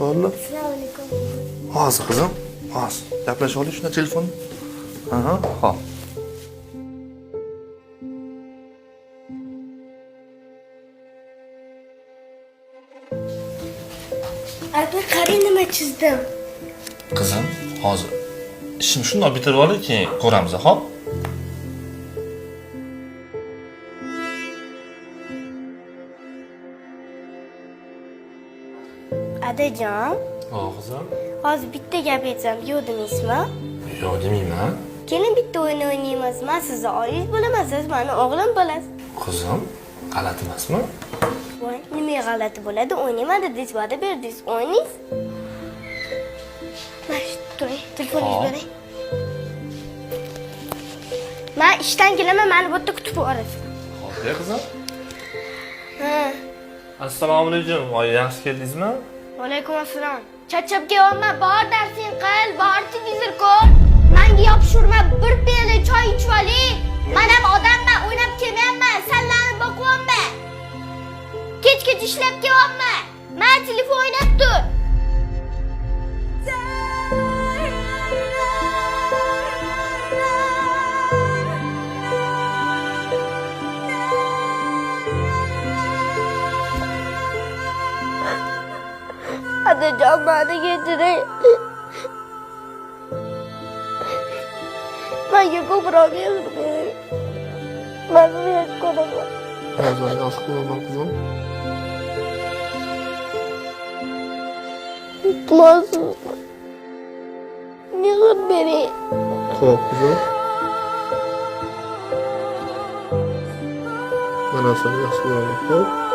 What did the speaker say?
Bo'ldi. Assalomu alaykum. Hozir qizim, hozir. Gaplashib oling shunda telefonni. Xo'p. Aka, qarang nima chizdim. Qizim, hozir ishimni shundoq bitirib olay, keyin ko'ramiz, xo'p? Adajon, Qizim. hozir bitta gap aytsam, yo'q deysizmi? Yo'q demayman. Keling bitta o'yin o'ynaymiz. Men sizni oyingiz bo'laman, siz meni o'g'lim bo'lasiz. Qizim, g'alati emasmi? Voy, nima g'alati bo'ladi? O'ynayman dedingiz, va'da berdingiz. O'ynaysiz. Mana shu turing, telefoningizni bering. Men ishdan kelaman, meni bu yerda kutib olasiz. Xo'p, qizim. Ha. Assalomu alaykum. Voy, yaxshi keldingizmi? Alaykum assalom. Charchab kelyapman, bor darsing qil, bor televizor ko'r. Menga yopishurma, bir piyola choy ichib oling. Men ham odamman, o'ynab kelmayapman, sanlarni boqyapman. Kech-kech ishlab kelyapman. Men telefon o'ynab tur. Adajon, meni kechiring. Menga ko'proq yo'l bering. Men uyat ko'raman. Hozir yaxshi ko'raman, qizim. Iltimos, mehr bering. Xo'p, qizim. Mana sen yaxshi ko'raman, xo'p?